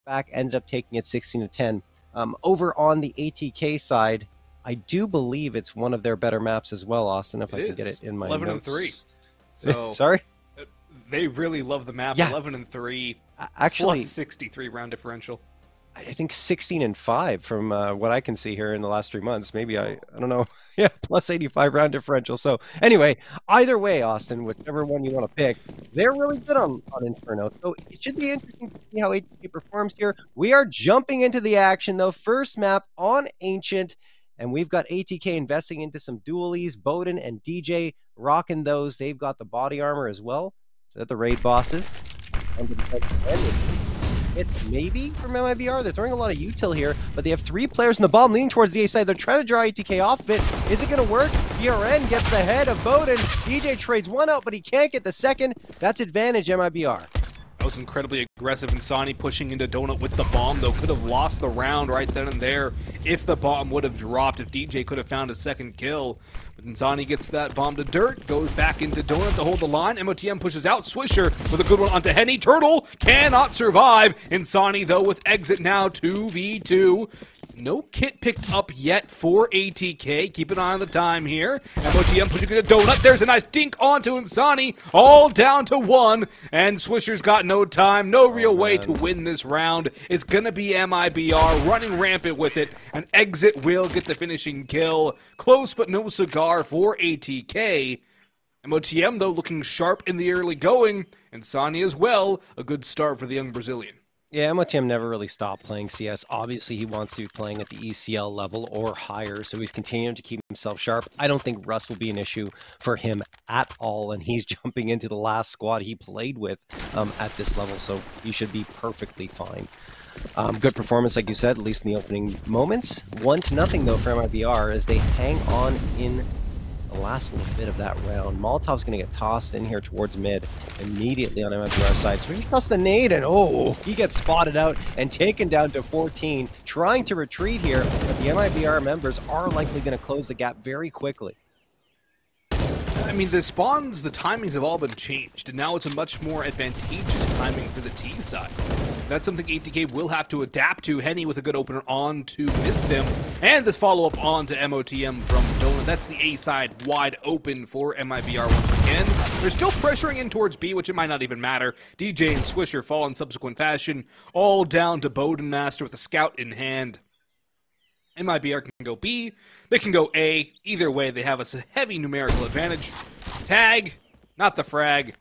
back, ended up taking it 16-10. Over on the ATK side, I do believe it's one of their better maps as well, Austin, if I can get it in my 11 notes. 11 and 3. So sorry? They really love the map. Yeah. 11 and 3. Actually, plus 63 round differential. I think 16-5 from what I can see here in the last 3 months. Maybe I don't know. Yeah, plus 85 round differential. So anyway, either way, Austin, whichever one you want to pick, they're really good on Inferno. So it should be interesting to see how ATK performs here. We are jumping into the action, though. First map on Ancient, and we've got ATK investing into some dualies. Bowden and djay rocking those. They've got the body armor as well. So the raid bosses. It's maybe from MIBR. They're throwing a lot of util here, but they have 3 players in the bomb leaning towards the A side. They're trying to draw ATK off of it. Is it going to work? BRN gets the head of Bowden. djay trades one out, but he can't get the second. That's advantage MIBR. That was incredibly aggressive. Insani pushing into Donut with the bomb, though. Could have lost the round right then and there if the bomb would have dropped, if djay could have found a second kill. But Insani gets that bomb to dirt, goes back into Donut to hold the line. MOTM pushes out. Swisher with a good one onto Henny. Tuurtle cannot survive. Insani, though, with exit now 2v2. No kit picked up yet for ATK. Keep an eye on the time here. MOTM pushing into Donut. There's a nice dink onto Insani. All down to 1. And Swisher's got no time, no real way to win this round. It's going to be MIBR running rampant with it. And exit will get the finishing kill. Close but no cigar for ATK. MOTM, though, looking sharp in the early going. Insani as well. A good start for the young Brazilian. Yeah, MOTM never really stopped playing CS. Obviously, he wants to be playing at the ECL level or higher, so he's continuing to keep himself sharp. I don't think Rust will be an issue for him at all, and he's jumping into the last squad he played with at this level, so he should be perfectly fine. Good performance, like you said, at least in the opening moments. 1-0, though, for MIBR as they hang on in the last little bit of that round. Molotov's going to get tossed in here towards mid immediately on MIBR side. So he tossed the nade, and oh, he gets spotted out and taken down to 14. Trying to retreat here, but the MIBR members are likely going to close the gap very quickly. I mean, the spawns, the timings have all been changed, and now it's a much more advantageous timing for the T side. That's something ATK will have to adapt to. Henny with a good opener on to MisteM, and this follow-up on to MOTM from Donut. That's the A side wide open for MIBR once again. They're still pressuring in towards B, which it might not even matter. djay and Swisher fall in subsequent fashion, all down to Bowden Master with a scout in hand. MIBR can go B, they can go A. Either way, they have a heavy numerical advantage. Tag, not the frag.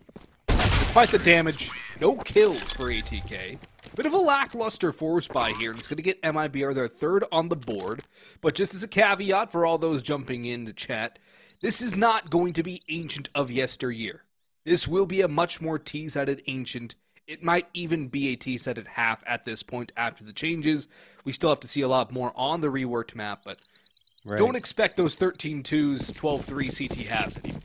Despite the damage, no kills for ATK. Bit of a lackluster force buy here, and it's going to get MIBR their 3rd on the board. But just as a caveat for all those jumping in to chat, this is not going to be Ancient of yesteryear. This will be a much more T-sided Ancient. It might even be a T-sided half at this point after the changes. We still have to see a lot more on the reworked map, but don't expect those 13-2s, 12-3 CT halves anymore.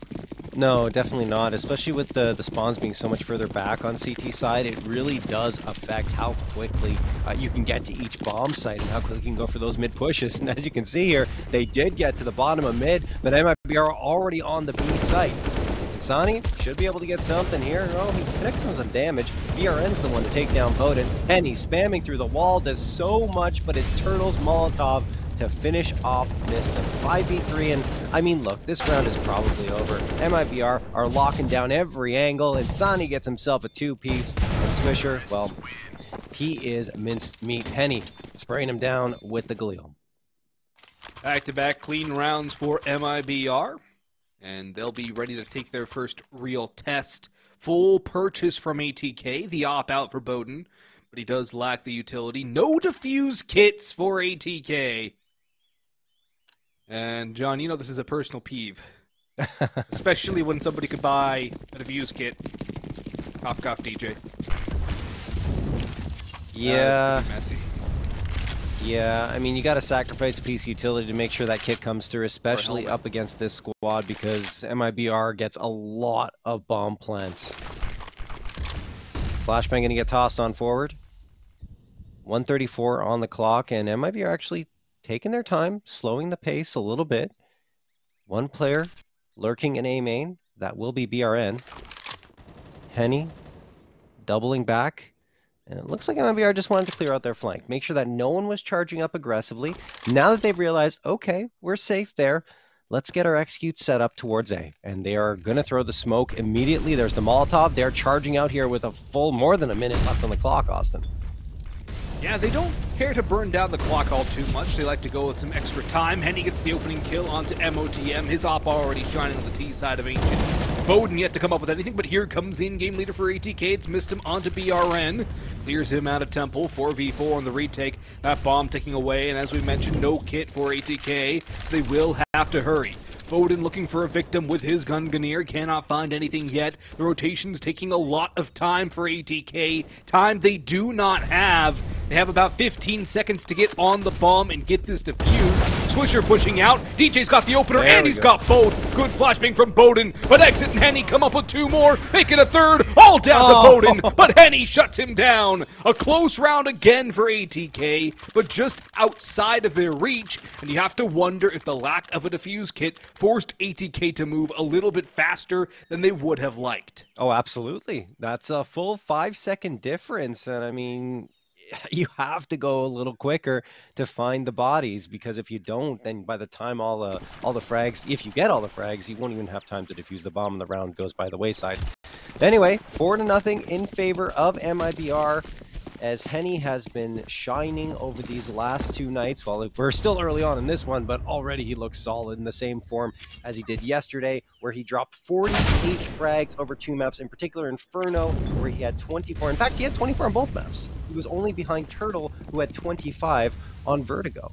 No, definitely not, especially with the spawns being so much further back on CT side. It really does affect how quickly you can get to each bomb site and how quickly you can go for those mid pushes. And as you can see here, they did get to the bottom of mid, but MIBR are already on the B site. Insani should be able to get something here. Oh, he connects on some damage. BRN's the one to take down Bowden. And he's spamming through the wall, does so much, but it's Tuurtle's Molotov to finish off MisteM. 5v3, and I mean, look, this round is probably over. MIBR are locking down every angle. Insani gets himself a 2-piece, and Swisher, well, he is minced meat. Henny spraying him down with the Galil. Back-to-back clean rounds for MIBR. And they'll be ready to take their first real test. Full purchase from ATK, the op-out for Bowden, but he does lack the utility. No defuse kits for ATK. And John, you know this is a personal peeve. Especially when somebody could buy a defuse kit. Cough, cough, djay. Yeah. That's pretty messy. Yeah, I mean, you got to sacrifice a piece of utility to make sure that kit comes through, especially up against this squad, because MIBR gets a lot of bomb plants. Flashbang going to get tossed on forward. 134 on the clock, and MIBR actually taking their time, slowing the pace a little bit. One player lurking in A main. That will be BRN. Henny doubling back. And it looks like MIBR just wanted to clear out their flank, make sure that no one was charging up aggressively. Now that they've realized, okay, we're safe there, let's get our execute set up towards A. And they are going to throw the smoke immediately. There's the Molotov. They're charging out here with a full more than a minute left on the clock, Austin. Yeah, they don't care to burn down the clock all too much. They like to go with some extra time. Henny gets the opening kill onto MOTM. His op already shining on the T side of Ancient. Bowden yet to come up with anything, but here comes the in-game leader for ATK. It's MisteM onto BRN. Clears him out of Temple. 4v4 on the retake. That bomb ticking away, and as we mentioned, no kit for ATK. They will have to hurry. Bowden looking for a victim with his Gunganir, cannot find anything yet. The rotation's taking a lot of time for ATK, time they do not have. They have about 15 seconds to get on the bomb and get this defused. Swisher pushing out, djay's got the opener and he's got both. Good flashbang from Bowden, but Exit and Henny come up with two more, making a third, all down to Bowden, but Henny shuts him down. A close round again for ATK, but just outside of their reach, and you have to wonder if the lack of a defuse kit forced ATK to move a little bit faster than they would have liked. Oh, absolutely. That's a full 5-second difference. And I mean, you have to go a little quicker to find the bodies, because if you don't, then by the time all the frags, if you get all the frags, you won't even have time to defuse the bomb and the round goes by the wayside. Anyway, 4-0 in favor of MIBR, as Henny has been shining over these last two nights. Well, we're still early on in this one, but already he looks solid in the same form as he did yesterday, where he dropped 48 frags over two maps, in particular Inferno, where he had 24. In fact, he had 24 on both maps. He was only behind Tuurtle, who had 25 on Vertigo.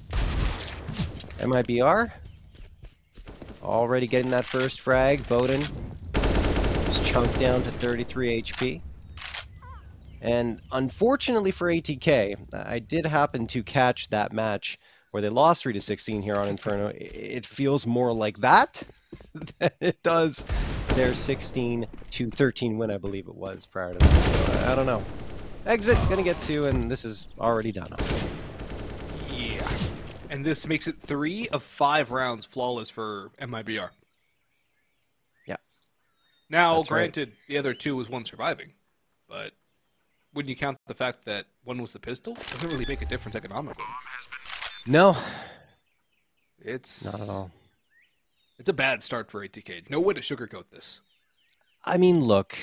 MIBR already getting that first frag. Bowden is chunked down to 33 HP. And unfortunately for ATK, I did happen to catch that match where they lost 3-16 here on Inferno. It feels more like that than it does their 16-13 win, I believe it was, prior to that. So I don't know. Exit, gonna get two, and this is already done. Yeah. And this makes it 3 of 5 rounds flawless for MIBR. Yeah. Now, That's granted, right. the other two was one surviving, but when you count the fact that one was the pistol, it doesn't really make a difference economically. No. It's not at all. It's a bad start for ATK. No way to sugarcoat this. I mean, look,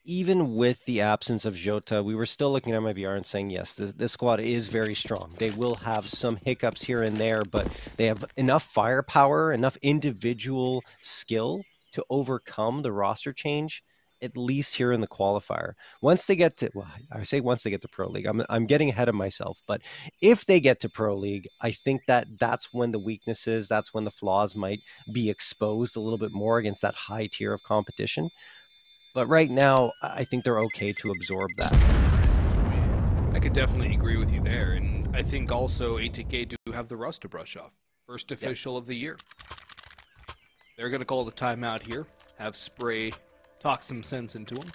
even with the absence of Jota, we were still looking at MIBR and saying, yes, this squad is very strong. They will have some hiccups here and there, but they have enough firepower, enough individual skill to overcome the roster change, at least here in the qualifier. Once they get to, well, I say once they get to Pro League, I'm getting ahead of myself, but if they get to Pro League, I think that's when the weaknesses, that's when the flaws might be exposed a little bit more against that high tier of competition. But right now, I think they're okay to absorb that. I could definitely agree with you there, and I think also ATK do have the rust to brush off. First official of the year. They're going to call the timeout here, have Spray talk some sense into him.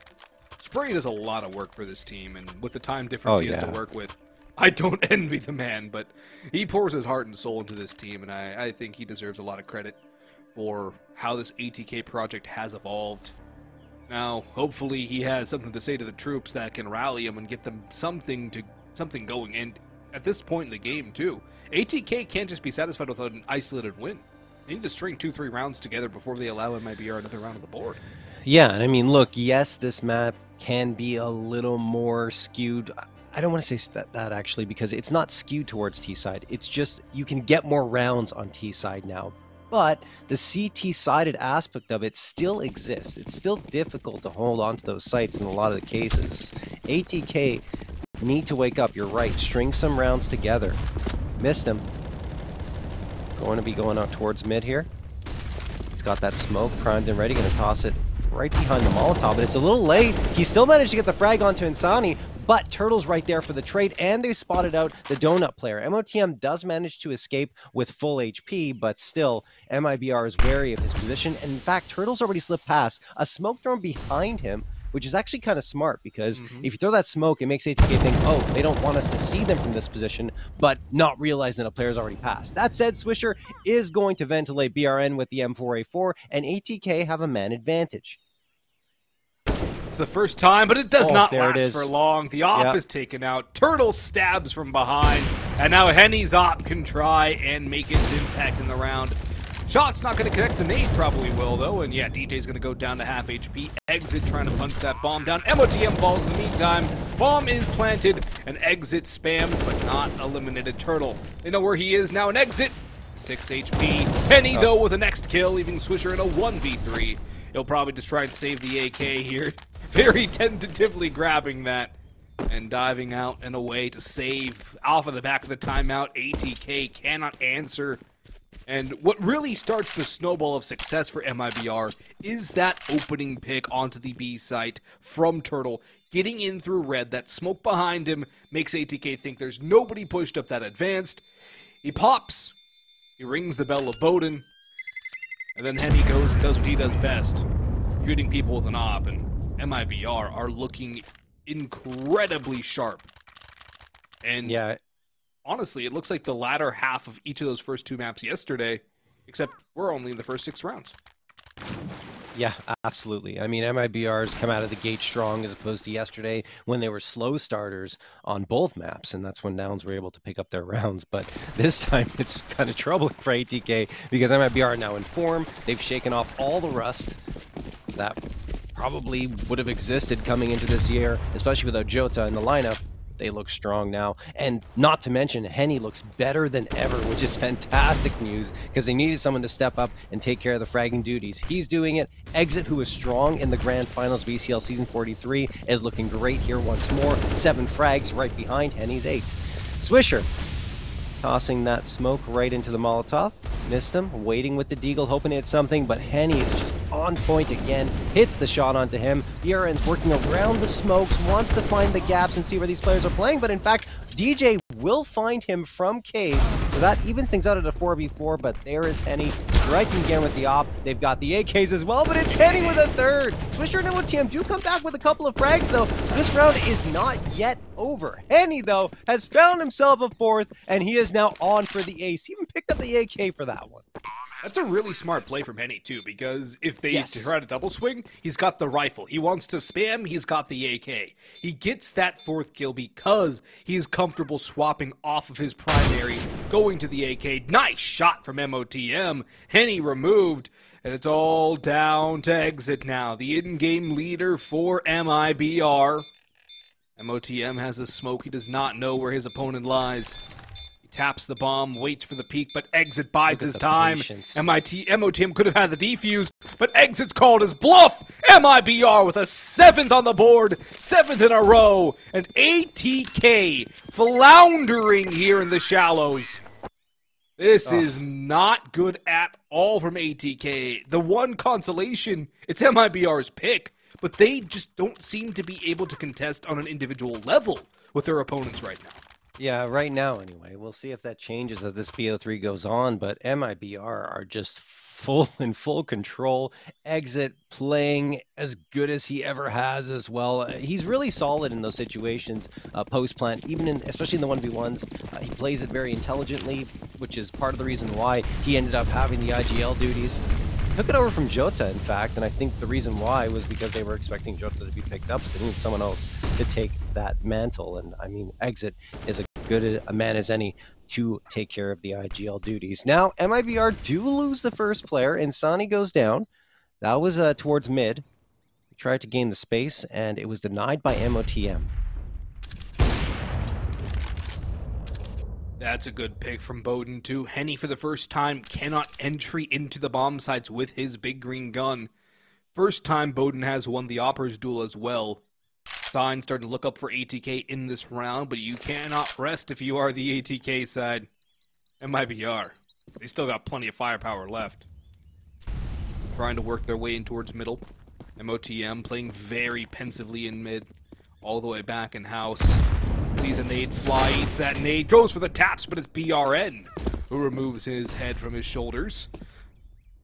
Spray does a lot of work for this team, and with the time difference he has to work with, I don't envy the man, but he pours his heart and soul into this team, and I think he deserves a lot of credit for how this ATK project has evolved. Now, hopefully he has something to say to the troops that can rally them and get them something going, and at this point in the game, too, ATK can't just be satisfied with an isolated win. They need to string 2-3 rounds together before they allow MIBR another round on the board. Yeah, and I mean, look, yes, this map can be a little more skewed. I don't want to say that actually, because it's not skewed towards T-side. It's just you can get more rounds on T-side now. But the CT-sided aspect of it still exists. It's still difficult to hold on to those sites in a lot of the cases. ATK need to wake up. You're right. String some rounds together. MisteM going to be going out towards mid here. He's got that smoke primed and ready. Going to toss it right behind the Molotov, but it's a little late. He still managed to get the frag onto Insani, but Tuurtle's right there for the trade, and they spotted out the donut player. MOTM does manage to escape with full HP, but still, MIBR is wary of his position. And in fact, Tuurtle's already slipped past a smoke thrown behind him, which is actually kind of smart, because if you throw that smoke, it makes ATK think, oh, they don't want us to see them from this position, but not realizing that a player's already passed. That said, Swisher is going to ventilate BRN with the M4A4, and ATK have a man advantage. It's the first time, but it does not last for long. The op is taken out. Tuurtle stabs from behind, and now Henny's op can try and make its impact in the round. Shot's not going to connect. The nade probably will, though, and yeah, djay's going to go down to half HP. Exit trying to punch that bomb down. MIBR falls in the meantime. Bomb is planted, and Exit spammed, but not eliminated. Tuurtle, they know where he is now, and Exit, 6 HP. Henny, though, with the next kill, leaving Swisher in a 1v3. He'll probably just try and save the AK here. Very tentatively grabbing that and diving out and away to save off of the back of the timeout. ATK cannot answer. And what really starts the snowball of success for MIBR is that opening pick onto the B site from Tuurtle. Getting in through red, that smoke behind him makes ATK think there's nobody pushed up that advanced. He pops, he rings the bell of Bowden, and then Henny goes and does what he does best, shooting people with an op, and MIBR are looking incredibly sharp. And yeah, honestly, it looks like the latter half of each of those first 2 maps yesterday, except we're only in the first 6 rounds. Yeah, absolutely. I mean, MIBR's come out of the gate strong as opposed to yesterday when they were slow starters on both maps, and that's when Downs were able to pick up their rounds. But this time, it's kind of troubling for ATK because MIBR are now in form. They've shaken off all the rust that probably would have existed coming into this year, especially without Jota in the lineup. They look strong now, and not to mention Henny looks better than ever, which is fantastic news because they needed someone to step up and take care of the fragging duties. He's doing it. Exit, who is strong in the grand finals of ECL season 43, is looking great here once more. 7 frags right behind Henny's 8. Swisher tossing that smoke right into the Molotov. MisteM waiting with the deagle, hoping to hit something, but Henny is just on point again. Hits the shot onto him. BRN's working around the smokes, wants to find the gaps and see where these players are playing, but in fact, djay will find him from cave, so that evens things out at a 4v4, but there is Henny striking again with the op. They've got the AKs as well, but it's Henny with a 3rd. Swisher and MIBR do come back with a couple of frags, though, so this round is not yet over. Henny, though, has found himself a 4th, and he is now on for the ace. He even picked up the AK for that one. That's a really smart play from Henny, too, because if they try to double swing, he's got the rifle. He wants to spam, he's got the AK. He gets that 4th kill because he's comfortable swapping off of his primary, going to the AK. Nice shot from MIBR. Henny removed, and it's all down to Exit now. The in-game leader for MIBR. MIBR has a smoke. He does not know where his opponent lies. Taps the bomb, waits for the peak, but Exit bides his time. MIBR could have had the defuse, but Exit's called his bluff. MIBR with a 7th on the board, 7th in a row, and ATK floundering here in the shallows. This is not good at all from ATK. The one consolation, it's MIBR's pick, but they just don't seem to be able to contest on an individual level with their opponents right now. Yeah, right now anyway. We'll see if that changes as this BO3 goes on, but MIBR are just in full control. Exit playing as good as he ever has as well. He's really solid in those situations post-plant, especially in the 1v1s. He plays it very intelligently, which is part of the reason why he ended up having the IGL duties. Took it over from Jota, in fact, and I think the reason why was because they were expecting Jota to be picked up, so they needed someone else to take that mantle. And I mean, Exit is as good a man as any to take care of the IGL duties. Now, MIBR do lose the first player. Insani goes down. That was towards mid. He tried to gain the space, and it was denied by MIBR. That's a good pick from Bowden, too. Henny, for the first time, cannot entry into the bomb sites with his big green gun. First time Bowden has won the Opera's duel as well. Signs starting to look up for ATK in this round, but you cannot rest if you are the ATK side. MIBR, they still got plenty of firepower left. Trying to work their way in towards middle. MIBR playing very pensively in mid, all the way back in house. Sees a nade fly, eats that nade, goes for the taps, but it's BRN who removes his head from his shoulders.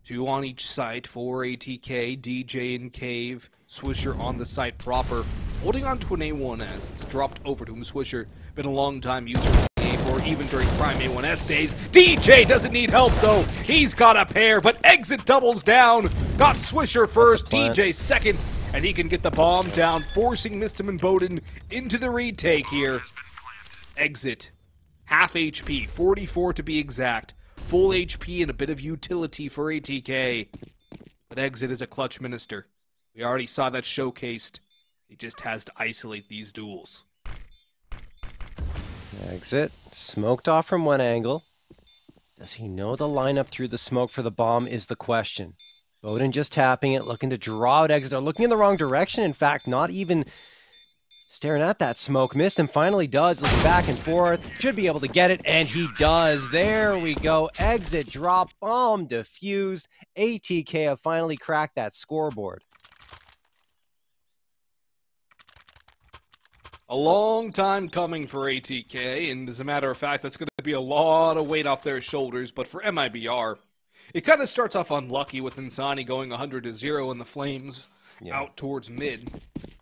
2 on each site for ATK, djay in cave, Swisher on the site proper, holding on to an A1 as it's dropped over to him. Swisher, been a long time user of the A4, even during prime A1S days. djay doesn't need help though, he's got a pair, but Exit doubles down, got Swisher first, djay second, and he can get the bomb down, forcing MisteM and Bowden into the retake here. Exit. Half HP, 44 to be exact. Full HP and a bit of utility for ATK. But Exit is a clutch minister. We already saw that showcased. He just has to isolate these duels. Exit. Smoked off from one angle. Does he know the lineup through the smoke for the bomb is the question. Bowden just tapping it, looking to draw out Exit. Looking in the wrong direction, in fact, not even staring at that smoke. MisteM finally does. Looks back and forth. Should be able to get it, and he does. There we go. Exit drop, bomb defused. ATK have finally cracked that scoreboard. A long time coming for ATK, and as a matter of fact, that's going to be a lot of weight off their shoulders, but for MIBR, it kind of starts off unlucky with Insani going 100-0 in the Flames out towards mid,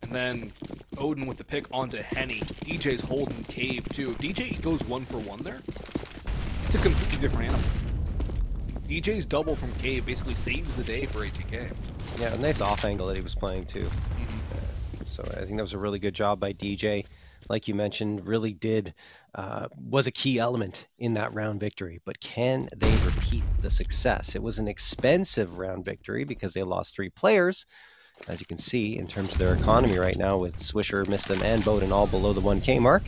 and then Odin with the pick onto Henny. djay's holding Cave too. If djay goes 1-for-1 there, it's a completely different animal. djay's double from Cave basically saves the day for ATK. Yeah, a nice off angle that he was playing too. So I think that was a really good job by djay. Like you mentioned, really was a key element in that round victory. But can they repeat the success? It was an expensive round victory because they lost 3 players, as you can see, in terms of their economy right now, with Swisher, MisteM, and Bowden all below the 1K mark.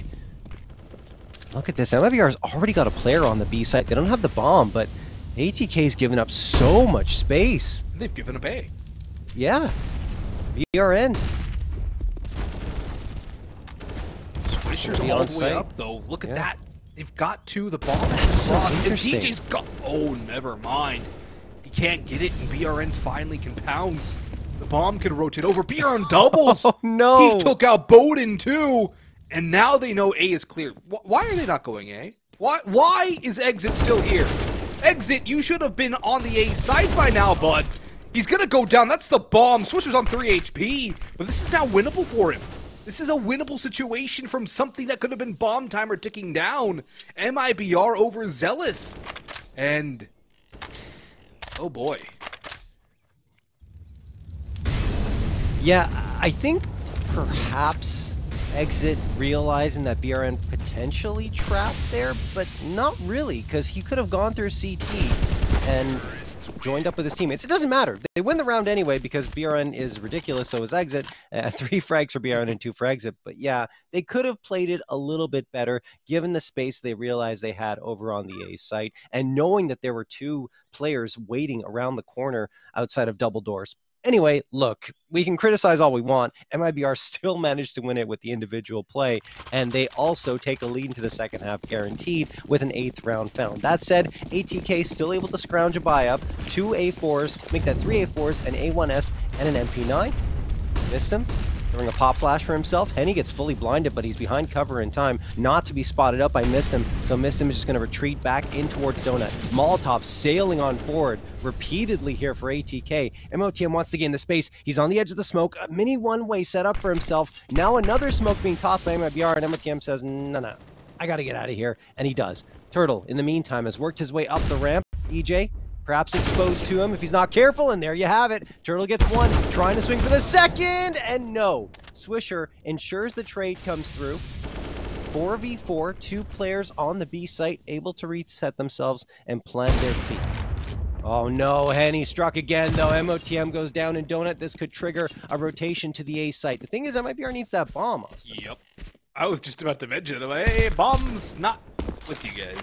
Look at this. MIBR's already got a player on the B site. They don't have the bomb, but ATK's given up so much space. They've given up A. Yeah. BRN. Swisher's all the way up, though. Look at that. They've got to the bomb. That's so interesting. And djay's got... Oh, never mind. He can't get it, and BRN finally can pounce. The bomb can rotate over. BRN doubles. Oh, no. He took out Bowden, too. And now they know A is clear. Why are they not going A? Why is Exit still here? Exit, you should have been on the A side by now, bud. He's going to go down. That's the bomb. Swisher's on 3 HP. But this is now winnable for him. This is a winnable situation from something that could have been bomb timer ticking down. MIBR overzealous. And... oh, boy. Yeah, I think perhaps Exit realizing that BRN potentially trapped there, but not really, because he could have gone through CT and joined up with his teammates. It doesn't matter. They win the round anyway because BRN is ridiculous, so is Exit. 3 frags for BRN and 2 for Exit. But yeah, they could have played it a little bit better given the space they realized they had over on the A site and knowing that there were 2 players waiting around the corner outside of double doors. Anyway, look, we can criticize all we want. MIBR still managed to win it with the individual play, and they also take a lead into the second half guaranteed with an 8th round found. That said, ATK still able to scrounge a buy up, 2 A4s, make that 3 A4s, an A1S, and an MP9. MisteM throwing a pop flash for himself. Henny gets fully blinded, but he's behind cover in time not to be spotted up by MisteM. So MisteM is just going to retreat back in towards Donut. Molotov sailing on forward repeatedly here for ATK. MOTM wants to gain the space. He's on the edge of the smoke. A mini one-way set up for himself. Now another smoke being tossed by MIBR, and MOTM says, no, I got to get out of here. And he does. Tuurtle, in the meantime, has worked his way up the ramp. djay perhaps exposed to him if he's not careful, and there you have it. Tuurtle gets 1, trying to swing for the 2nd, and no. Swisher ensures the trade comes through. 4v4, 2 players on the B site, able to reset themselves and plant their feet. Oh no, Henny struck again, though. MOTM goes down in Donut. This could trigger a rotation to the A site. The thing is, MIBR needs that bomb, Austin. Yep. I was just about to mention it. Hey, bomb's not with you guys.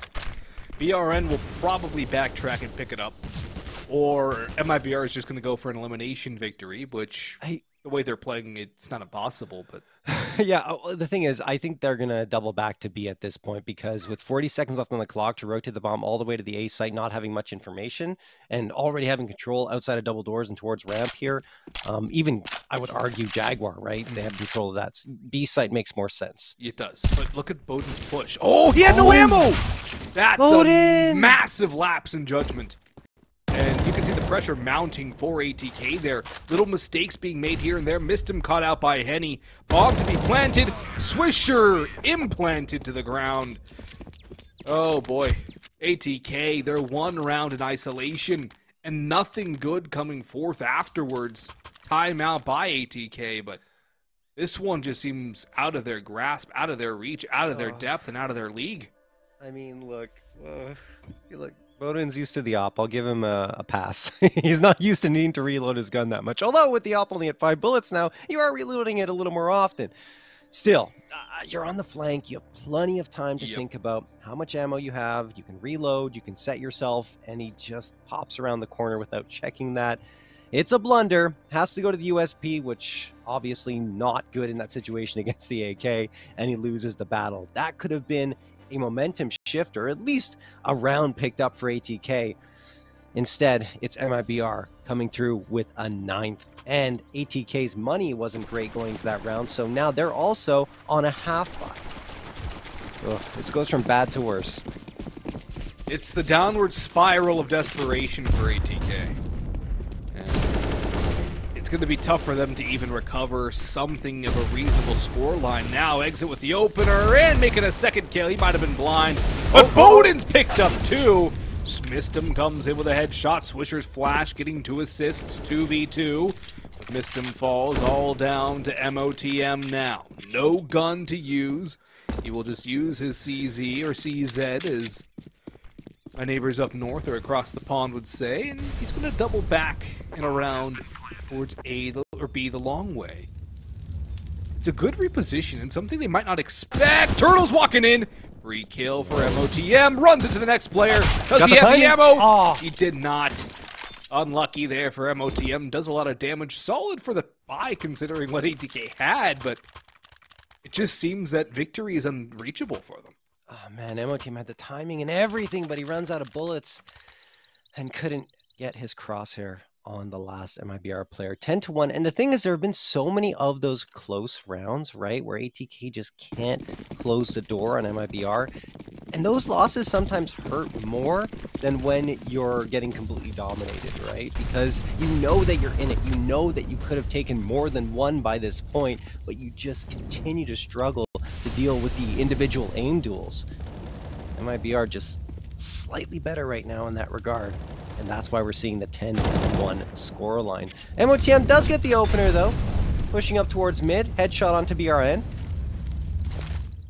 BRN will probably backtrack and pick it up. Or MIBR is just going to go for an elimination victory, which, the way they're playing, it's not impossible, but... Yeah, the thing is, I think they're going to double back to B at this point, because with 40 seconds left on the clock to rotate the bomb all the way to the A site, not having much information, and already having control outside of double doors and towards ramp here, even, I would argue, Jaguar, right? They have control of that. B site makes more sense. It does, but look at Bowden's push. Oh, he had no ammo! That's a massive lapse in judgment. And you can see the pressure mounting for ATK there. Little mistakes being made here and there. MisteM caught out by Henny. Bomb to be planted. Swisher implanted to the ground. Oh boy. ATK, they're 1 round in isolation and nothing good coming forth afterwards. timeout by ATK, but this one just seems out of their grasp, out of their reach, out of their depth, and out of their league. I mean, look, Bowden's used to the op. I'll give him a pass. He's not used to needing to reload his gun that much. Although with the op only at 5 bullets now, you are reloading it a little more often. Still, you're on the flank. You have plenty of time to think about how much ammo you have. You can reload. You can set yourself. And he just pops around the corner without checking that. It's a blunder. Has to go to the USP, which obviously not good in that situation against the AK. And he loses the battle. That could have been a momentum shift, or at least a round picked up for ATK. Instead, it's MIBR coming through with a 9th. And ATK's money wasn't great going into that round, so now they're also on a half buy. This goes from bad to worse. It's the downward spiral of desperation for ATK. And it's going to be tough for them to even recover something of a reasonable scoreline. Now, exit with the opener and making a second kill. He might have been blind, but Bowden's picked up 2. MisteM comes in with a headshot. Swisher's flash getting 2 assists, 2v2. MisteM falls all down to MOTM now. No gun to use. He will just use his CZ or CZ, as my neighbors up north or across the pond would say, and he's going to double back and around towards A or B the long way. It's a good reposition and something they might not expect. Tuurtle's walking in. Free kill for MOTM. Runs into the next player. Does he have the ammo? Oh. He did not. Unlucky there for MOTM. Does a lot of damage. Solid for the buy considering what ATK had, but it just seems that victory is unreachable for them. Oh man, MOTM had the timing and everything, but he runs out of bullets and couldn't get his crosshair on the last MIBR player. 10-1. And the thing is, there have been so many of those close rounds, right, where ATK just can't close the door on MIBR. And those losses sometimes hurt more than when you're getting completely dominated, right? Because you know that you're in it. You know that you could have taken more than one by this point, but you just continue to struggle to deal with the individual aim duels. MIBR just slightly better right now in that regard. And that's why we're seeing the 10-1 scoreline. MOTM does get the opener, though. Pushing up towards mid. Headshot onto BRN.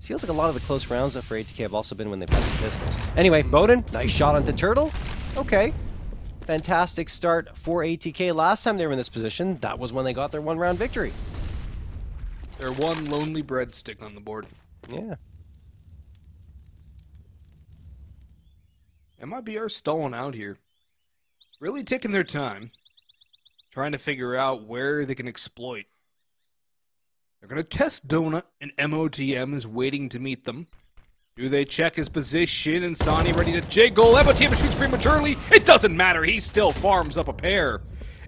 Feels like a lot of the close rounds though, for ATK have also been when they've had the pistols. Anyway, Bowden, nice shot onto Tuurtle. Okay. Fantastic start for ATK. Last time they were in this position, that was when they got their 1-round victory. Their one lonely breadstick on the board. Yeah. MIBR stalling out here. Really taking their time, trying to figure out where they can exploit. They're going to test Donut, and MOTM is waiting to meet them. Do they check his position? Insani ready to jiggle. MOTM shoots prematurely. It doesn't matter. He still farms up a pair.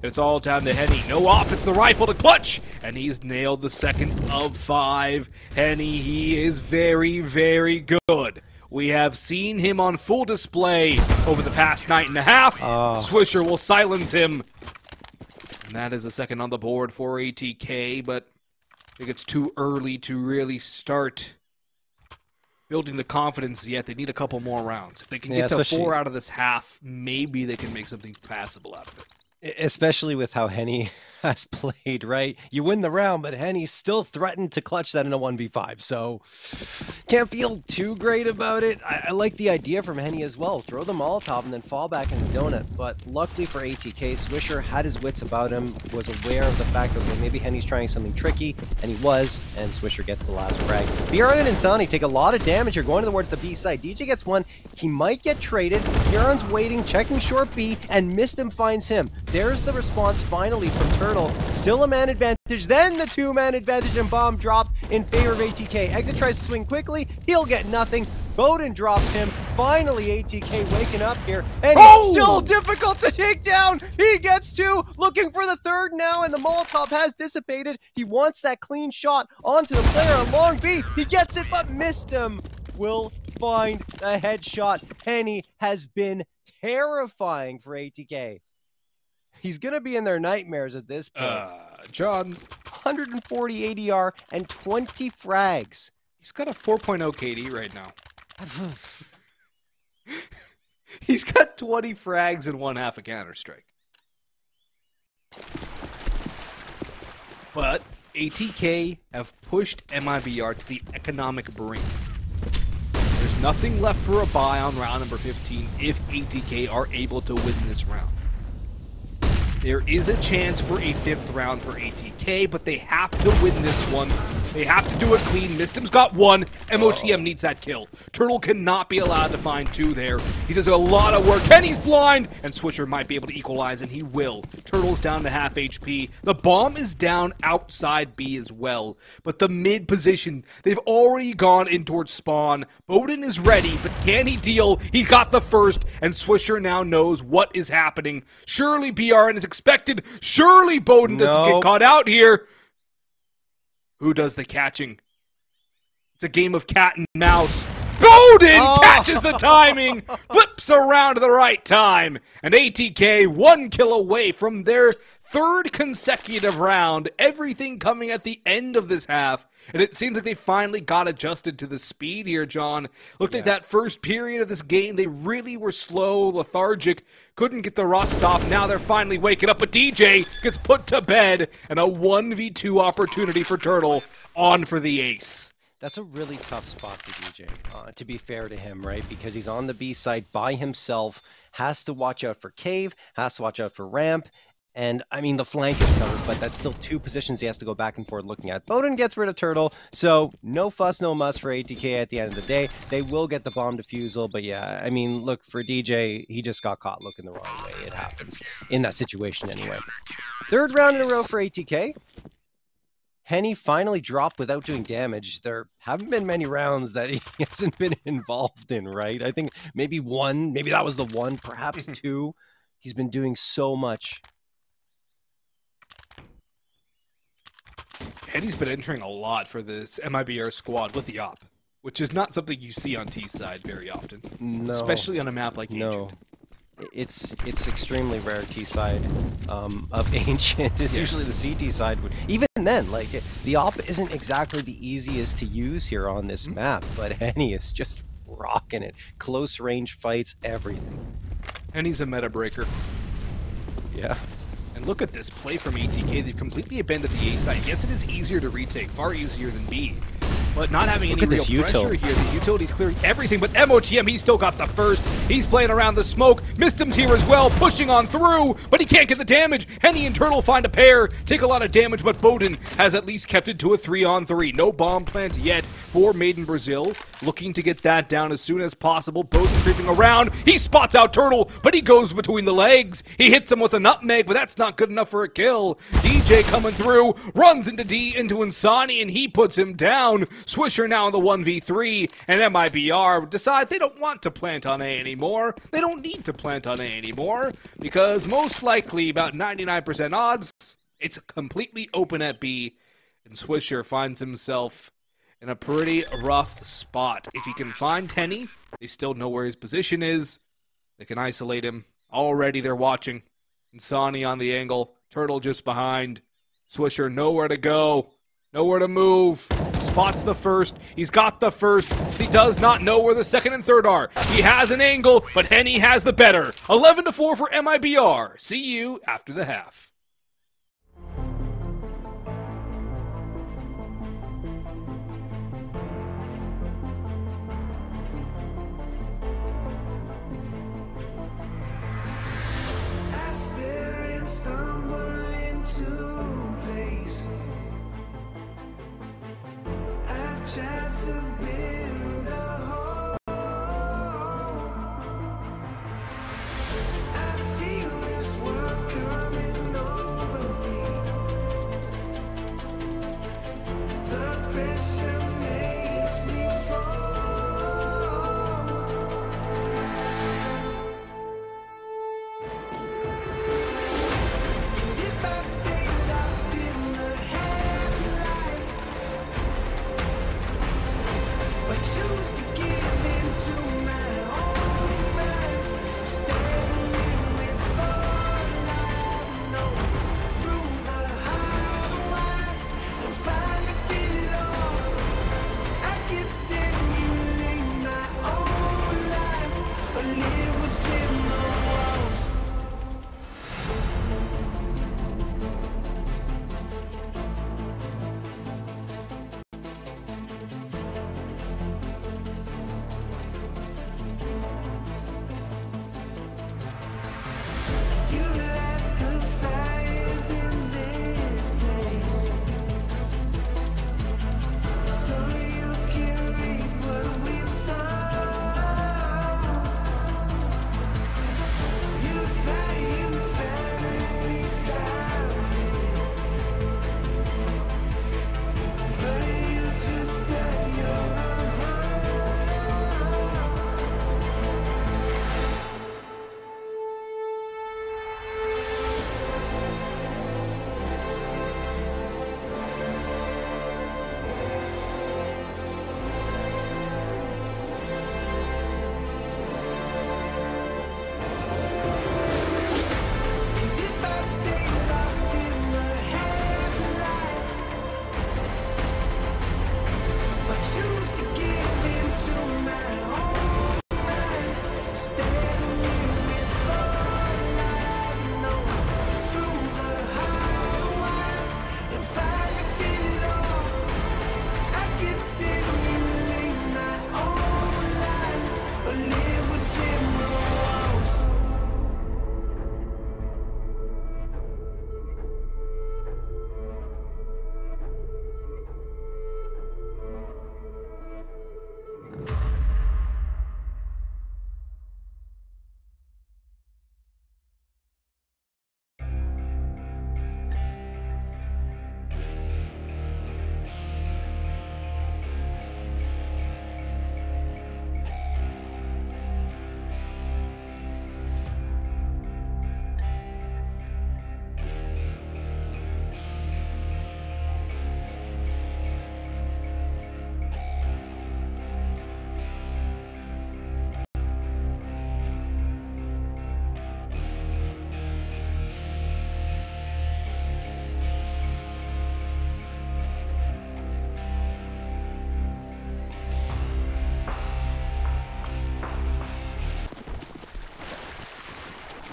It's all down to Henny. No off. It's the rifle to clutch. And he's nailed the second of 5. Henny, he is very, very good. We have seen him on full display over the past night and a half. Swisher will silence him. And that is a second on the board for ATK, but I think it's too early to really start building the confidence yet. They need a couple more rounds. If they can get to 4 out of this half, maybe they can make something passable out of it. Especially with how Henny has played, right? You win the round, but Henny still threatened to clutch that in a 1v5, so can't feel too great about it. I like the idea from Henny as well. Throw the Molotov and then fall back in the donut, but luckily for ATK, Swisher had his wits about him, was aware of the fact that maybe Henny's trying something tricky, and he was, and Swisher gets the last frag. BRN and Insani take a lot of damage. You're going towards the B side. DJ gets one. He might get traded. Huron's waiting, checking short B, and MisteM finds him. There's the response finally from Tuurtle. Still a man advantage, then the 2-man advantage, and bomb dropped in favor of ATK. Exit tries to swing quickly, he'll get nothing. Bowden drops him. Finally, ATK waking up here, and it's still difficult to take down. He gets 2, looking for the 3rd now, and the Molotov has dissipated. He wants that clean shot onto the player on long B. He gets it, but MisteM will find the headshot. Henny has been terrifying for ATK. He's going to be in their nightmares at this point. John. 140 ADR and 20 frags. He's got a 4.0 KD right now. He's got 20 frags and 1/2 a Counter-Strike. But ATK have pushed MIBR to the economic brink. There's nothing left for a buy on round number 15 if ATK are able to win this round. There is a chance for a 5th round for ATK, but they have to win this one. They have to do it clean. MisteM's got 1. MOTM needs that kill. Tuurtle cannot be allowed to find 2 there. He does a lot of work. Kenny's blind! And Swisher might be able to equalize, and he will. Tuurtle's down to half HP. The bomb is down outside B as well. But the mid position, they've already gone in towards spawn. Bowden is ready, but can he deal? He's got the first, and Swisher now knows what is happening. Surely BRN is expected. Surely Bowden doesn't get caught out here. Who does the catching? It's a game of cat and mouse. Bowden catches the timing, flips around to the right time, and ATK 1 kill away from their 3rd consecutive round. Everything coming at the end of this half. And it seems like they finally got adjusted to the speed here, John. Looked like that first period of this game, they really were slow, lethargic, couldn't get the rust off. Now they're finally waking up, but djay gets put to bed, and a 1v2 opportunity for Tuurtle on for the ace. That's a really tough spot for djay, to be fair to him, right? Because he's on the B side by himself, has to watch out for cave, has to watch out for ramp. And, I mean, the flank is covered, but that's still 2 positions he has to go back and forth looking at. Bowden gets rid of Tuurtle, so no fuss, no muss for ATK at the end of the day. They will get the bomb defusal, but yeah, I mean, look, for djay, he just got caught looking the wrong way. It happens in that situation anyway. 3rd round in a row for ATK. Henny finally dropped without doing damage. There haven't been many rounds that he hasn't been involved in, right? I think maybe 1, maybe that was the 1, perhaps 2. He's been doing so much. Henny's been entering a lot for this MIBR squad with the op, which is not something you see on T side very often. No. Especially on a map like Ancient. It's extremely rare T side of Ancient. It's usually the CT side. Even then, like, the op isn't exactly the easiest to use here on this map, but Henny is just rocking it. Close range fights, everything. Henny's a meta breaker. Yeah. And look at this play from ATK. They've completely abandoned the A side. Yes, it is easier to retake, far easier than B. But not having any real pressure here. The utility's clearing everything, but MOTM, he's still got the first. He's playing around the smoke. MisteM's here as well, pushing on through, but he can't get the damage. Henny and Tuurtle find a pair, take a lot of damage, but Bowden has at least kept it to a 3-on-3. No bomb plant yet for Made in Brazil. Looking to get that down as soon as possible. Bowden creeping around. He spots out Tuurtle, but he goes between the legs. He hits him with a nutmeg, but that's not good enough for a kill. djay coming through, runs into insani, and he puts him down. Swisher now in the 1v3, and MIBR decide they don't want to plant on A anymore. They don't need to plant on A anymore, because most likely, about 99% odds, it's completely open at B, and Swisher finds himself in a pretty rough spot. If he can find Henny, they still know where his position is. They can isolate him. Already they're watching. Insani on the angle. Tuurtle just behind. Swisher nowhere to go. Nowhere to move. Spots the first. He's got the first. He does not know where the 2nd and 3rd are. He has an angle, but Henny has the better. 11-4 for MIBR. See you after the half.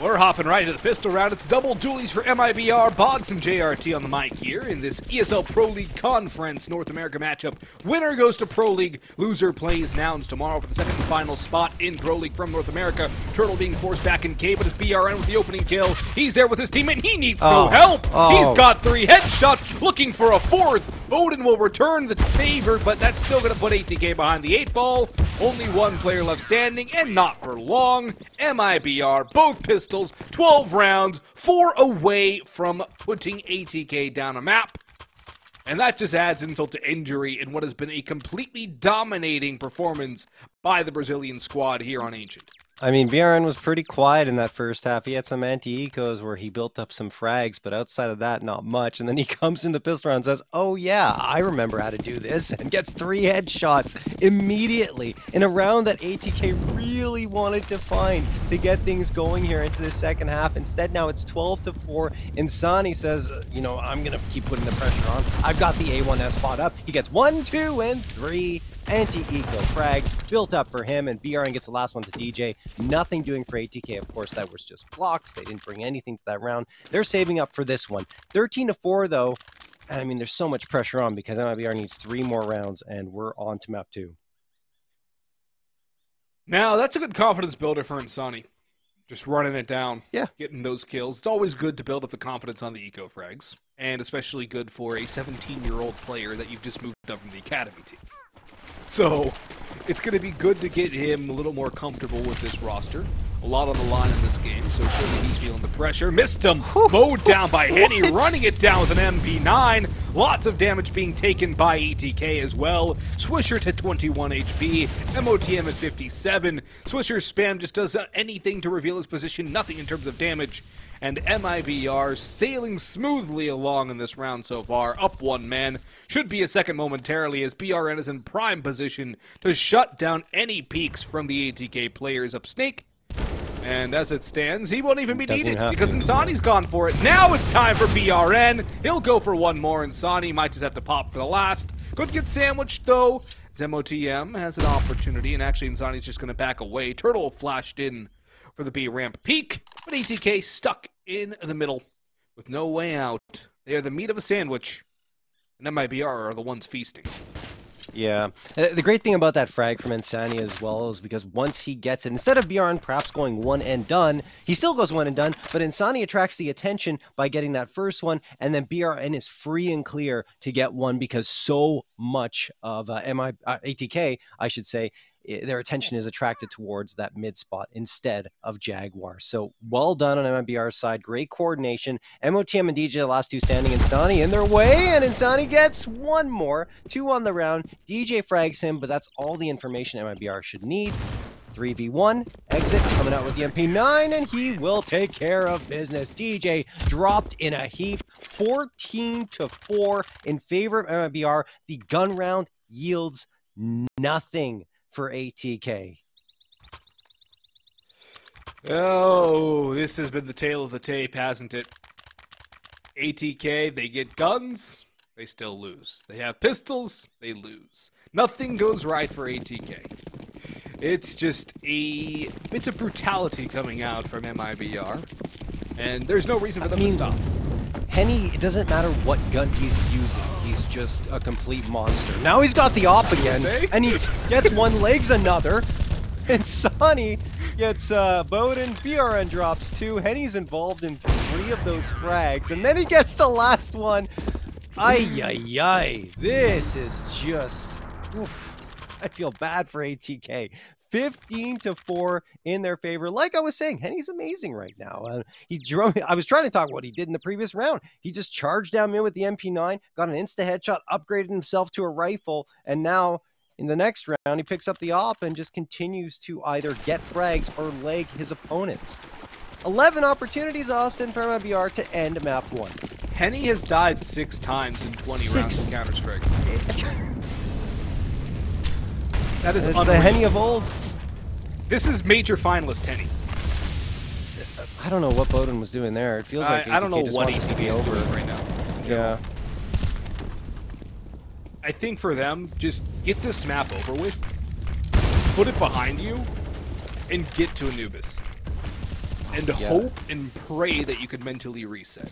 We're hopping right into the pistol round. It's double dualies for MIBR, Boggs and JRT on the mic here in this ESL Pro League Conference North America matchup. Winner goes to Pro League, loser plays Nouns tomorrow for the second and final spot in Pro League from North America. Tuurtle being forced back in K, but it's BRN with the opening kill. He's there with his teammate, he needs no help. He's got 3 headshots, looking for a 4th. Bowden will return the favor, but that's still going to put ATK behind the 8 ball. Only 1 player left standing, and not for long. MIBR, both pistols, 12 rounds, 4 away from putting ATK down a map. And that just adds insult to injury in what has been a completely dominating performance by the Brazilian squad here on Ancient. I mean, BRN was pretty quiet in that first half. He had some anti-ecos where he built up some frags, but outside of that, not much. And then he comes in the pistol round and says, oh yeah, I remember how to do this, and gets 3 headshots immediately in a round that ATK really wanted to find to get things going here into the second half. Instead, now it's 12-4. Insani says, you know, I'm going to keep putting the pressure on. I've got the A1S spot up. He gets 1, 2, and 3. Anti-eco frags built up for him, and BRN gets the last one to DJ. Nothing doing for ATK, of course. That was just blocks. They didn't bring anything to that round. They're saving up for this one. 13-4 though. And I mean, there's so much pressure on because MIBR needs 3 more rounds, and we're on to map 2. Now, that's a good confidence builder for Insani. Just running it down. Yeah. Getting those kills. It's always good to build up the confidence on the eco frags. And especially good for a 17-year-old player that you've just moved up from the academy team. So, it's going to be good to get him a little more comfortable with this roster. A lot on the line in this game, so surely he's feeling the pressure. MisteM mowed down by Henny, running it down with an MP9. Lots of damage being taken by ATK as well. Swisher to 21 HP, MOTM at 57. Swisher's spam just does anything to reveal his position, nothing in terms of damage. And MIBR sailing smoothly along in this round so far, up 1 man. Should be a second momentarily as BRN is in prime position to shut down any peeks from the ATK players up Snake. And as it stands, he won't even be needed because Insani's gone for it. Now it's time for BRN. He'll go for 1 more. Insani might just have to pop for the last. Could get sandwiched though. MOTM has an opportunity, and actually Insani's just going to back away. Tuurtle flashed in for the B ramp peek, but ATK stuck in the middle with no way out. They are the meat of a sandwich, and MIBR are the ones feasting. Yeah. The great thing about that frag from Insani as well is because once he gets it, instead of BRN perhaps going 1 and done, he still goes 1 and done, but Insani attracts the attention by getting that first one, and then BRN is free and clear to get 1 because so much of ATK, I should say, their attention is attracted towards that mid spot instead of Jaguar. So well done on MIBR's side. Great coordination. MOTM and DJ, the last 2 standing. Insani in their way, and Insani gets 1 more. 2 on the round. DJ frags him, but that's all the information MIBR should need. 3v1. Exit coming out with the MP9, and he will take care of business. DJ dropped in a heap. 14-4 in favor of MIBR. The gun round yields nothing for ATK. Oh, this has been the tale of the tape, hasn't it? ATK, they get guns, they still lose. They have pistols, they lose. Nothing goes right for ATK. It's just a bit of brutality coming out from MIBR, and there's no reason for them to stop. Henny, it doesn't matter what gun he's using. He's just a complete monster. Now he's got the op again, and he gets 1, legs another. Insani gets Bowden. BRN drops 2. Henny's involved in 3 of those frags, and then he gets the last one. Ay, ay, ay. This is just... Oof. I feel bad for ATK. 15-4 in their favor. Like I was saying, Henny's amazing right now. I was trying to talk about what he did in the previous round. He just charged down mid with the MP9, got an insta headshot, upgraded himself to a rifle, and now in the next round, he picks up the op and just continues to either get frags or leg his opponents. 11 opportunities, Austin, for MIBR to end map 1. Henny has died 6 times in 20 rounds of Counter-Strike. That is the Henny of old. This is major finalist Henny. I don't know what Bowden was doing there. It feels like I don't know what he's to be over right now. Yeah. I think for them, just get this map over with, put it behind you, and get to Anubis. and hope and pray that you could mentally reset.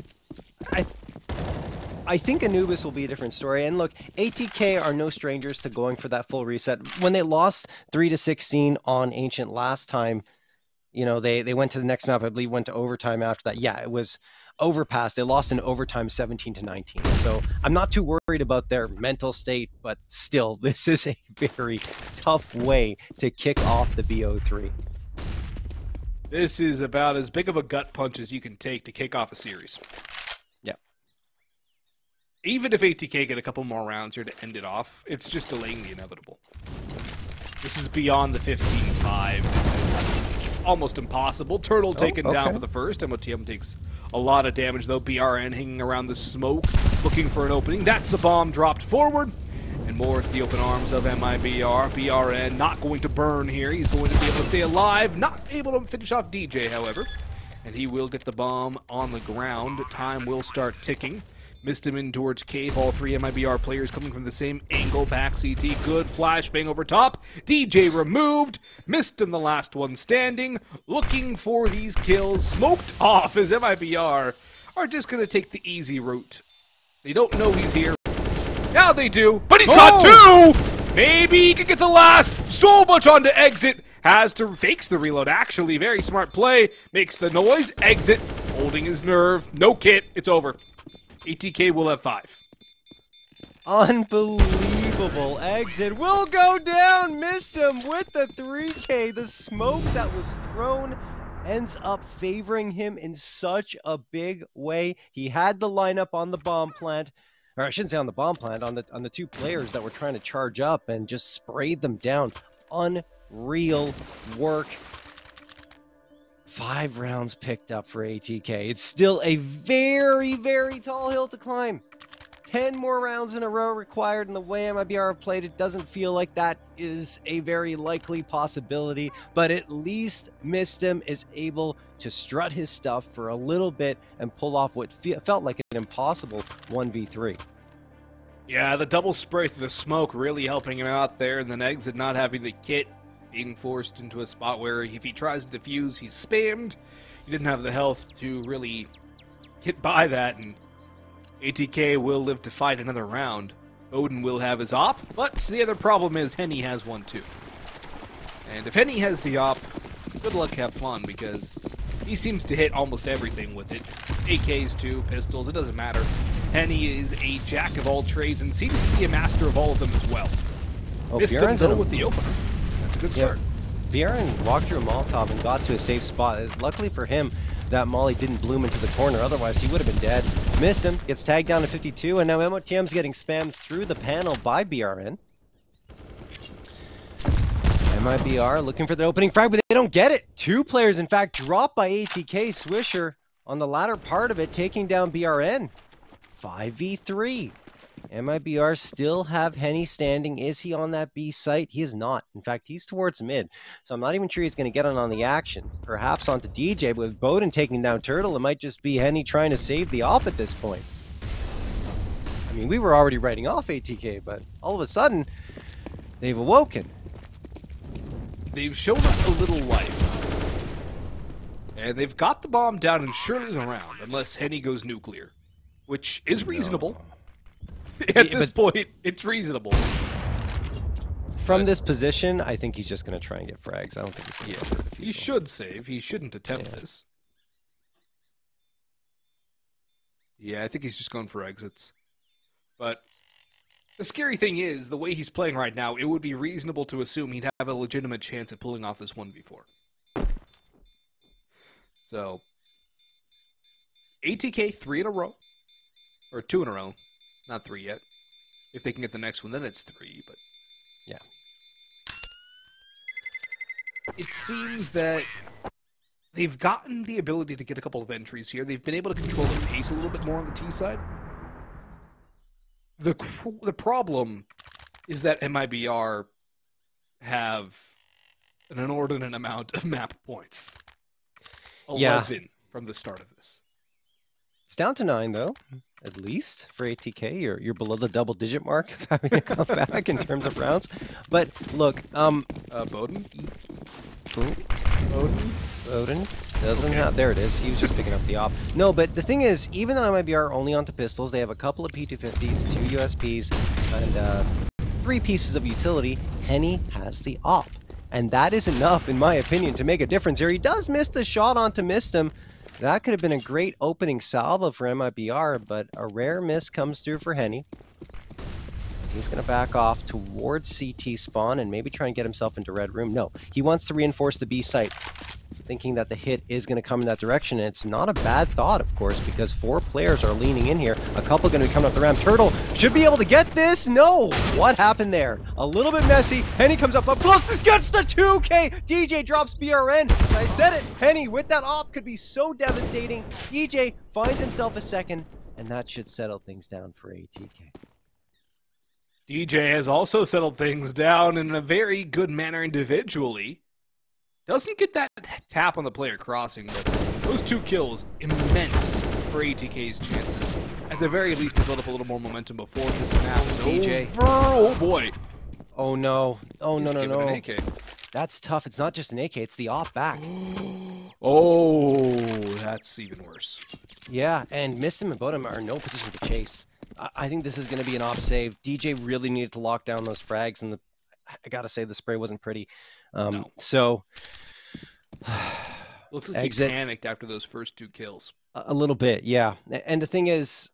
I think Anubis will be a different story. And look, ATK are no strangers to going for that full reset. When they lost 3-16 on Ancient last time, you know, they went to the next map, I believe went to overtime after that. Yeah, it was overpass. They lost in overtime 17-19. So I'm not too worried about their mental state, but still, this is a very tough way to kick off the BO3. This is about as big of a gut punch as you can take to kick off a series. Yeah. Even if ATK get a couple more rounds here to end it off, it's just delaying the inevitable. This is beyond the 15-5. This is almost impossible. Tuurtle taken down for the first. MIsteM takes a lot of damage, though. BRN hanging around the smoke, looking for an opening. That's the bomb dropped forward. And more at the open arms of MIBR. BRN not going to burn here. He's going to be able to stay alive. Not able to finish off djay, however. And he will get the bomb on the ground. Time will start ticking. MisteM in towards cave. All three MIBR players coming from the same angle. Back CT. Good flashbang over top. djay removed. MisteM the last one standing. Looking for these kills. Smoked off as MIBR are just going to take the easy route. They don't know he's here. Now they do, but he's got two! Maybe he can get the last. So much on to exit. Has to, fakes the reload, actually. Very smart play. Makes the noise, exit. Holding his nerve. No kit, it's over. ATK will have 5. Unbelievable exit. Will go down. MisteM with the 3K. The smoke that was thrown ends up favoring him in such a big way. He had the lineup on the bomb plant. Or I shouldn't say on the bomb plant, on the two players that were trying to charge up and just sprayed them down. Unreal work. 5 rounds picked up for ATK. It's still a very, very tall hill to climb. 10 more rounds in a row required, and the way MIBR have played, it doesn't feel like that is a very likely possibility, but at least MisteM is able to strut his stuff for a little bit and pull off what felt like an impossible 1v3. Yeah, the double spray through the smoke really helping him out there, and then exit not having the kit, being forced into a spot where if he tries to defuse, he's spammed. He didn't have the health to really get by that, and ATK will live to fight another round. Odin will have his op, but the other problem is Henny has one too. And if Henny has the op, good luck, have fun, because he seems to hit almost everything with it. AKs too, pistols, it doesn't matter. Henny is a jack of all trades and seems to be a master of all of them as well. MisteM though with the opener. That's a good start. BRN walked through a Molotov and got to a safe spot. Luckily for him, that molly didn't bloom into the corner, otherwise he would have been dead. MisteM gets tagged down to 52, and now MITM's getting spammed through the panel by BRN. MIBR looking for the opening frag, but they don't get it. 2 players, in fact, dropped by ATK. Swisher on the latter part of it, taking down BRN. 5v3. MIBR still have Henny standing. Is he on that B site? He is not. In fact, he's towards mid. So I'm not even sure he's going to get on the action. Perhaps onto djay, but with Bowden taking down Tuurtle, it might just be Henny trying to save the op at this point. I mean, we were already writing off ATK, but all of a sudden, they've awoken. They've shown us a little life. And they've got the bomb down and surely around, unless Henny goes nuclear. Which is reasonable. At this point, it's reasonable. From this position, I think he's just going to try and get frags. I don't think he's going to He should save. He shouldn't attempt this. Yeah, I think he's just going for exits. But the scary thing is, the way he's playing right now, it would be reasonable to assume he'd have a legitimate chance at pulling off this 1v4. So, ATK 3 in a row. Or 2 in a row. Not 3 yet. If they can get the next one, then it's 3, but yeah. It seems that they've gotten the ability to get a couple of entries here. They've been able to control the pace a little bit more on the T side. The problem is that MIBR have an inordinate amount of map points. 11 from the start of this. It's down to 9, though. At least for ATK, you're below the double-digit mark of having to come back in terms of rounds. But look, Bowden? Odin doesn't have. There it is. He was just picking up the op. No, but the thing is, even though MIBR are only onto pistols, they have a couple of P250s, 2 USPs, and 3 pieces of utility. Henny has the op, and that is enough, in my opinion, to make a difference here. He does miss the shot onto MisteM. That could have been a great opening salvo for MIBR, but a rare miss comes through for Henny. He's going to back off towards CT spawn and maybe try and get himself into red room. No, he wants to reinforce the B site, thinking that the hit is going to come in that direction. And it's not a bad thought, of course, because 4 players are leaning in here. A couple going to be coming up the ramp. Tuurtle should be able to get this. No! What happened there? A little bit messy. Henny comes up close, gets the 2K. DJ drops BRN. I said it. Henny with that op could be so devastating. DJ finds himself a second, and that should settle things down for ATK. DJ has also settled things down in a very good manner individually. Doesn't get that tap on the player crossing, but those 2 kills, immense for ATK's chances. At the very least, to build up a little more momentum before this match. DJ. Oh boy. Oh no. Oh no, no, no. An AK. That's tough. It's not just an AK, it's the op back. Oh, that's even worse. Yeah, and MisteM and Bodum are in no position to chase. I think this is going to be an op save. DJ really needed to lock down those frags, and I gotta say the spray wasn't pretty. No. So looks like exit. he panicked after those first 2 kills. A little bit, yeah. And the thing is,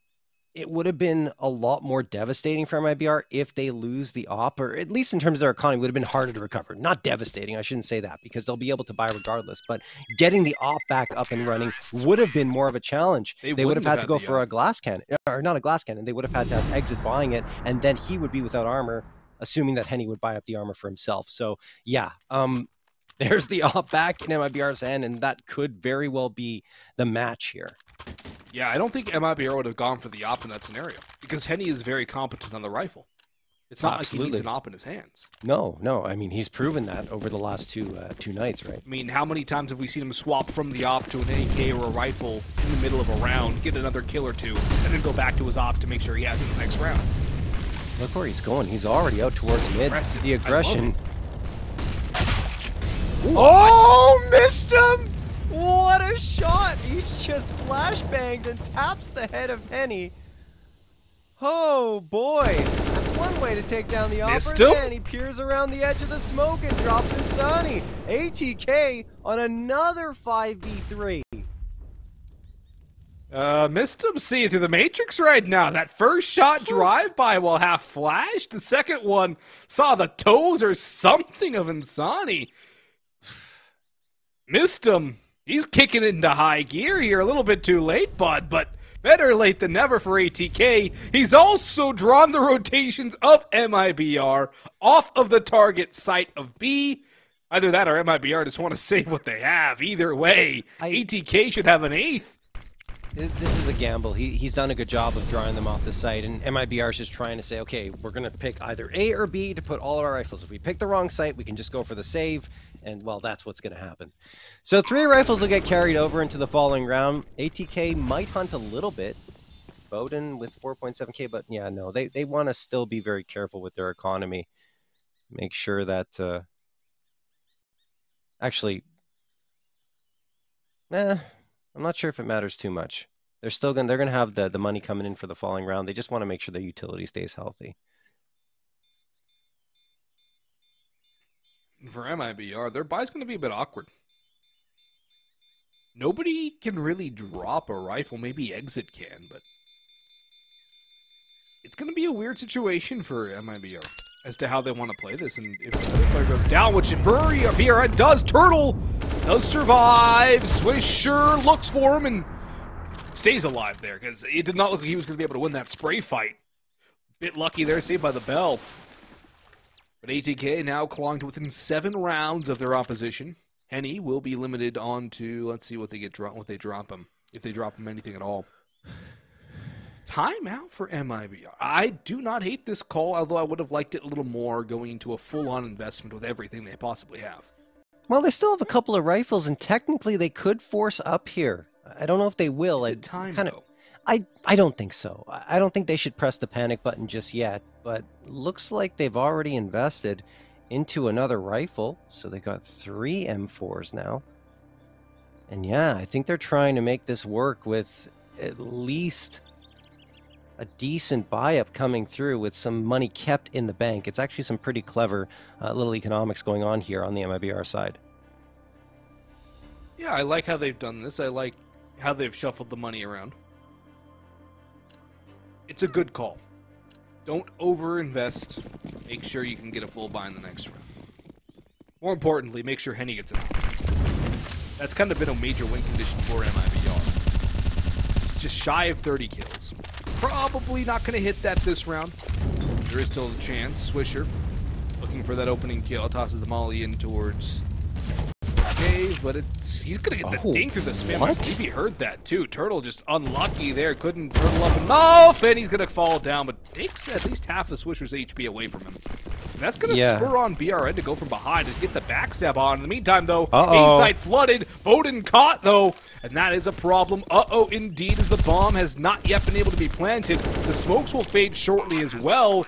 it would have been a lot more devastating for MIBR if they lose the op, or at least in terms of their economy, would have been harder to recover. Not devastating, I shouldn't say that, because they'll be able to buy regardless, but getting the op back up and running would have been more of a challenge. They would have had to go for a glass cannon, or not a glass cannon, they would have had to have exit buying it, and then he would be without armor, assuming that Henny would buy up the armor for himself. So yeah, there's the op back in MIBR's hand, and that could very well be the match here. Yeah, I don't think MIBR would have gone for the op in that scenario, because Henny is very competent on the rifle. It's not like he needs an op in his hands. No, no. I mean, he's proven that over the last two nights, right? I mean, how many times have we seen him swap from the op to an AK or a rifle in the middle of a round, get another kill or 2, and then go back to his op to make sure he has it the next round? Look where he's going. He's already out towards mid. Impressive. The aggression. Ooh, oh, missed him! What a shot! He's just flashbanged and taps the head of Henny. Oh boy, that's one way to take down the offer. And he peers around the edge of the smoke and drops insani. ATK on another 5v3. MisteM seeing through the matrix right now. That first shot drive-by while half flashed. The second one saw the toes or something of insani. MisteM, he's kicking it into high gear here. A little bit too late, bud, but better late than never for ATK. He's also drawn the rotations of MIBR off of the target site of B. Either that or MIBR just want to save what they have. Either way, ATK should have an 8th. This is a gamble. He's done a good job of drawing them off the site, and MIBR is just trying to say, okay, we're going to pick either A or B to put all of our rifles. If we pick the wrong site, we can just go for the save, and, well, that's what's going to happen. So 3 rifles will get carried over into the following round. ATK might hunt a little bit. Bowden with 4.7k, but yeah, no, they want to still be very careful with their economy. Make sure that... Actually... I'm not sure if it matters too much. They're gonna have the money coming in for the following round. They just want to make sure their utility stays healthy. For MIBR, their buy's gonna be a bit awkward. Nobody can really drop a rifle. Maybe Exit can, but it's gonna be a weird situation for MIBR as to how they want to play this. And if the player goes down, which BRN does, Tuurtle does survive. Swisher looks for him and stays alive there, because it did not look like he was going to be able to win that spray fight. Bit lucky there, saved by the bell. But ATK now clawing to within 7 rounds of their opposition. Henny will be limited on to, let's see what they drop him, if they drop him anything at all. Timeout for MIBR. I do not hate this call, although I would have liked it a little more going into a full-on investment with everything they possibly have. Well, they still have a couple of rifles, and technically they could force up here. I don't know if they will. Is it time, though? I don't think so. I don't think they should press the panic button just yet, but looks like they've already invested. into another rifle. So they got 3 M4s now. And yeah, I think they're trying to make this work with at least a decent buy-up coming through with some money kept in the bank. It's actually some pretty clever little economics going on here on the MIBR side. Yeah, I like how they've done this. I like how they've shuffled the money around. It's a good call. Don't over-invest. Make sure you can get a full buy in the next round. More importantly, make sure Henny gets it. That's kind of been a major win condition for MIBR. It's just shy of 30 kills. Probably not going to hit that this round. There is still a chance. Swisher looking for that opening kill. Tosses the molly in towards Dave, but he's going to get the dink through the spam. I believe he heard that too. Tuurtle just unlucky there. Couldn't turtle up enough, and he's going to fall down, but takes at least half the Swisher's HP away from him. And that's going to spur on BRN to go from behind and get the backstab on. In the meantime, though, A-side flooded. Bowden caught, though, and that is a problem. Indeed, as the bomb has not yet been able to be planted. The smokes will fade shortly as well.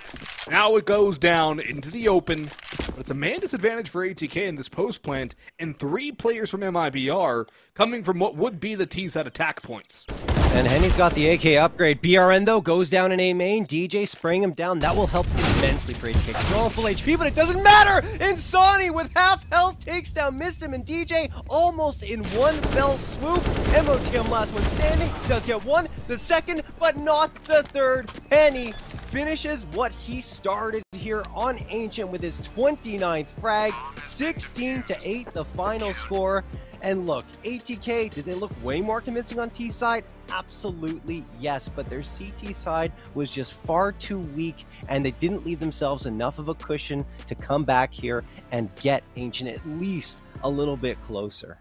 Now it goes down into the open. But it's a man disadvantage for ATK in this post plant, and 3 players from MIBR coming from what would be the T-side attack points. And Henny's got the AK upgrade. BRN, though, goes down in A main. DJ spraying him down. That will help immensely for ATK. He's all full HP, but it doesn't matter! Insani with half health takes down MisteM, and DJ almost in one fell swoop. MOTM last one standing. Does get one, the second, but not the third. Henny finishes what he started here on Ancient with his 29th frag. 16-8 the final score. And look, ATK, did they look way more convincing on T side? Absolutely yes, but their CT side was just far too weak, and they didn't leave themselves enough of a cushion to come back here and get Ancient at least a little bit closer.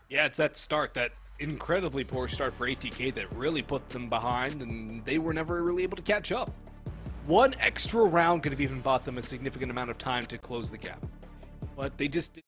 Yeah, it's that start, that incredibly poor start for ATK that really put them behind, and they were never really able to catch up. One extra round could have even bought them a significant amount of time to close the gap, but they just